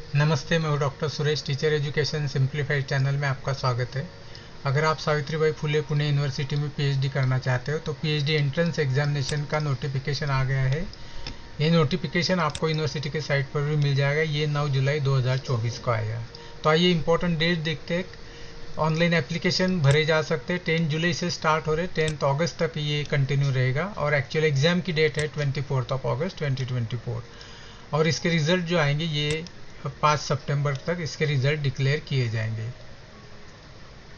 नमस्ते, मैं हूँ doctor Suresh, teacher education simplified channel में आपका स्वागत है। अगर आप सावित्रीबाई फुले पुणे यूनिवर्सिटी में पीएचडी करना चाहते हो तो पीएचडी एंट्रेंस एग्जामिनेशन का नोटिफिकेशन आ गया है। ये नोटिफिकेशन आपको यूनिवर्सिटी के साइट पर भी मिल जाएगा। ये 9 जुलाई 2024 को आएगा। तो आइए इंपॉर्टेंट डेट देखते हैं। ऑनलाइन एप्लीकेशन भरे जा सकते हैं। 10 जुलाई से स्टार्ट हो रहे, 10 अगस्त तक ये कंटिन्यू रहेगा और एक्चुअल एग्जाम की डेट है 24 अगस्त 2024। और इसके रिजल्ट जो आएंगे ये 5 सितंबर तक इसके रिजल्ट डिक्लेयर किए जाएंगे।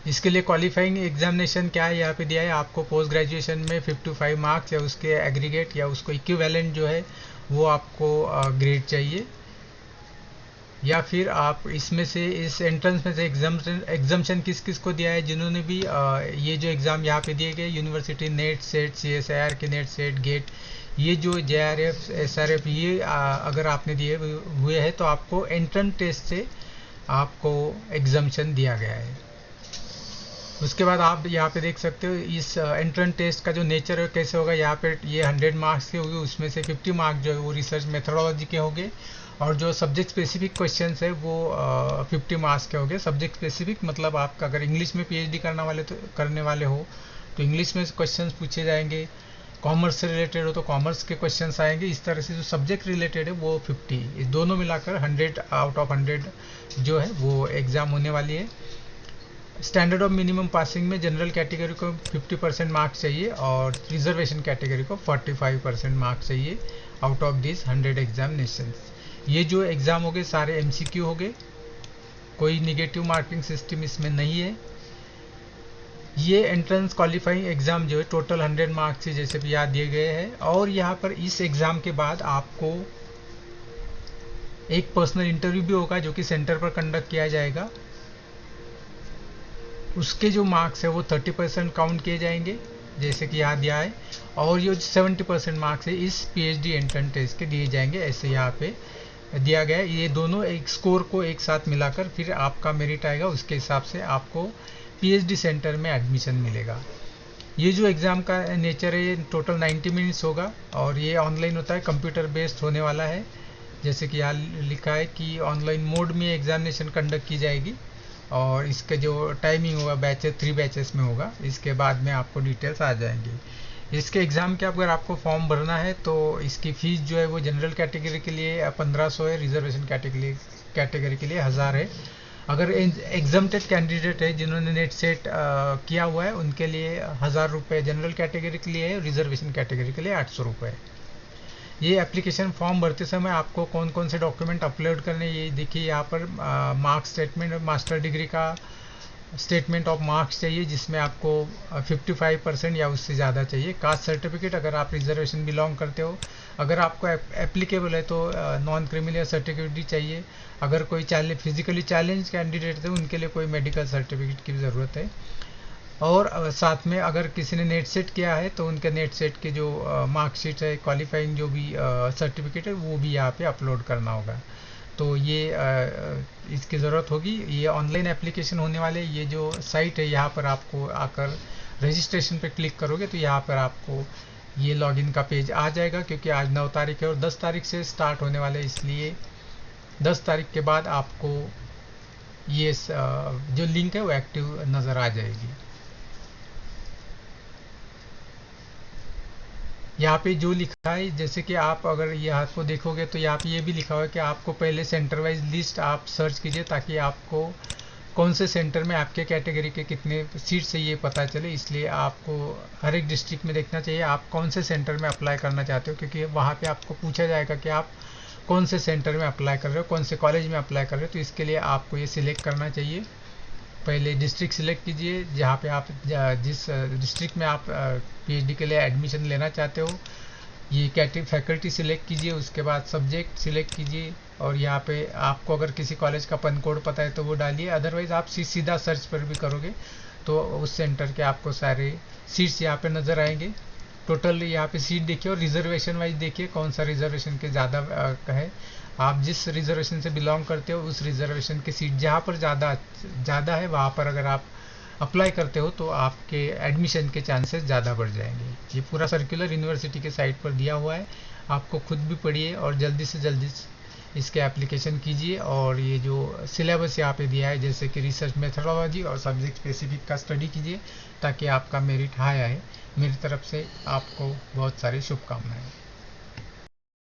इसके लिए क्वालिफाइंग एग्जामिनेशन क्या है यहाँ पे दिया है आपको। पोस्ट ग्रेजुएशन में 55 मार्क्स या उसके एग्रीगेट या उसको इक्विवेलेंट जो है वो आपको ग्रेड चाहिए, या फिर आप इसमें से इस एंट्रेंस में से एग्जामेशन किस किस को दिया है, जिन्होंने भी ये जो एग्ज़ाम यहाँ पे दिए गए यूनिवर्सिटी नेट सेट CSIR के नेट सेट गेट, ये जो JRF SRF ये अगर आपने दिए हुए हैं तो आपको एंट्रेंस टेस्ट से आपको एग्जामेशन दिया गया है। उसके बाद आप यहाँ पे देख सकते हो इस एंट्रेंस टेस्ट का जो नेचर है कैसे होगा। यहाँ पे ये 100 मार्क्स के होंगे, उसमें से 50 मार्क्स जो है वो रिसर्च मेथोडोलॉजी के होंगे और जो सब्जेक्ट स्पेसिफिक क्वेश्चंस है वो 50 मार्क्स के होंगे। सब्जेक्ट स्पेसिफिक मतलब आपका अगर इंग्लिश में पीएचडी करने वाले हो तो इंग्लिश में क्वेश्चंस पूछे जाएंगे। कॉमर्स से रिलेटेड हो तो कॉमर्स के क्वेश्चंस आएंगे। इस तरह से जो सब्जेक्ट रिलेटेड है वो 50, इस दोनों मिलाकर 100 आउट ऑफ 100 जो है वो एग्ज़ाम होने वाली है। स्टैंडर्ड ऑफ मिनिमम पासिंग में जनरल कैटेगरी को 50% मार्क्स चाहिए और रिजर्वेशन कैटेगरी को 45% मार्क्स चाहिए आउट ऑफ दिस 100 एग्जामिनेशंस। ये जो एग्ज़ाम हो गए सारे MCQ हो गए, कोई निगेटिव मार्किंग सिस्टम इसमें नहीं है। ये एंट्रेंस क्वालिफाइंग एग्ज़ाम जो है टोटल 100 मार्क्स से जैसे भी याद दिए गए हैं। और यहाँ पर इस एग्ज़ाम के बाद आपको एक पर्सनल इंटरव्यू भी होगा जो कि सेंटर पर कंडक्ट किया जाएगा। उसके जो मार्क्स है वो 30% काउंट किए जाएंगे जैसे कि यहाँ दिया है, और ये 70% मार्क्स है इस PhD एंट्रेंस टेस्ट के दिए जाएंगे ऐसे यहाँ पे दिया गया है। ये दोनों एक स्कोर को एक साथ मिलाकर फिर आपका मेरिट आएगा, उसके हिसाब से आपको PhD सेंटर में एडमिशन मिलेगा। ये जो एग्ज़ाम का नेचर है ये टोटल 90 मिनट्स होगा और ये ऑनलाइन होता है, कंप्यूटर बेस्ड होने वाला है। जैसे कि यहाँ लिखा है कि ऑनलाइन मोड में एग्जामिनेशन कंडक्ट की जाएगी और इसका जो टाइमिंग होगा 3 बैचेस में होगा। इसके बाद में आपको डिटेल्स आ जाएंगी। इसके एग्ज़ाम के अगर आपको फॉर्म भरना है तो इसकी फ़ीस जो है वो जनरल कैटेगरी के लिए 1500 है, रिजर्वेशन कैटेगरी के लिए 1000 है। अगर एग्जाम्प्टेड कैंडिडेट है जिन्होंने नेट सेट किया हुआ है उनके लिए 1000 रुपये जनरल कैटेगरी के लिए है, रिजर्वेशन कैटेगरी के लिए 800 रुपये। ये एप्लीकेशन फॉर्म भरते समय आपको कौन कौन से डॉक्यूमेंट अपलोड करने, ये देखिए यहाँ पर मार्क्स स्टेटमेंट, मास्टर डिग्री का स्टेटमेंट ऑफ मार्क्स चाहिए जिसमें आपको 55% या उससे ज़्यादा चाहिए। कास्ट सर्टिफिकेट अगर आप रिजर्वेशन बिलोंग करते हो, अगर आपको एप्लीकेबल है तो नॉन क्रिमिनल सर्टिफिकेट चाहिए। अगर कोई फिजिकली चैलेंज कैंडिडेट है उनके लिए कोई मेडिकल सर्टिफिकेट की ज़रूरत है। और साथ में अगर किसी ने नेट सेट किया है तो उनके नेट सेट के जो मार्कशीट है, क्वालिफाइंग जो भी सर्टिफिकेट है वो भी यहाँ पे अपलोड करना होगा। तो ये इसकी ज़रूरत होगी। ये ऑनलाइन एप्लीकेशन होने वाले, ये जो साइट है यहाँ पर आपको आकर रजिस्ट्रेशन पे क्लिक करोगे तो यहाँ पर आपको ये लॉगिन का पेज आ जाएगा, क्योंकि आज 9 तारीख है और 10 तारीख से स्टार्ट होने वाले, इसलिए 10 तारीख के बाद आपको ये जो लिंक है वो एक्टिव नज़र आ जाएगी। यहाँ पे जो लिखा है, जैसे कि आप अगर यहाँ को देखोगे तो यहाँ पे ये भी लिखा हुआ है कि आपको पहले सेंटर वाइज लिस्ट आप सर्च कीजिए ताकि आपको कौन से सेंटर में आपके कैटेगरी के कितने सीट से ये पता चले। इसलिए आपको हर एक डिस्ट्रिक्ट में देखना चाहिए आप कौन से सेंटर में अप्लाई करना चाहते हो, क्योंकि वहाँ पे आपको पूछा जाएगा कि आप कौन से सेंटर में अप्लाई कर रहे हो, कौन से कॉलेज में अप्लाई कर रहे हो। तो इसके लिए आपको ये सिलेक्ट करना चाहिए। पहले डिस्ट्रिक्ट सिलेक्ट कीजिए जहाँ पे आप जिस डिस्ट्रिक्ट में आप PhD के लिए एडमिशन लेना चाहते हो, ये फैकल्टी सिलेक्ट कीजिए। उसके बाद सब्जेक्ट सिलेक्ट कीजिए और यहाँ पे आपको अगर किसी कॉलेज का पिन कोड पता है तो वो डालिए, अदरवाइज़ आप सीधा सर्च पर भी करोगे तो उस सेंटर के आपको सारे सीट्स यहाँ पे नज़र आएंगे। टोटल यहाँ पे सीट देखिए और रिजर्वेशन वाइज देखिए कौन सा रिजर्वेशन के ज़्यादा है। आप जिस रिजर्वेशन से बिलोंग करते हो उस रिजर्वेशन की सीट जहाँ पर ज़्यादा है वहाँ पर अगर आप अप्लाई करते हो तो आपके एडमिशन के चांसेस ज़्यादा बढ़ जाएंगे। ये पूरा सर्कुलर यूनिवर्सिटी के साइट पर दिया हुआ है, आपको खुद भी पढ़िए और जल्दी से जल्दी इसके एप्लीकेशन कीजिए और ये जो सिलेबस यहाँ पे दिया है जैसे कि रिसर्च मेथडोलॉजी और सब्जेक्ट स्पेसिफिक का स्टडी कीजिए ताकि आपका मेरिट हाई आए। मेरी तरफ से आपको बहुत सारी शुभकामनाएं।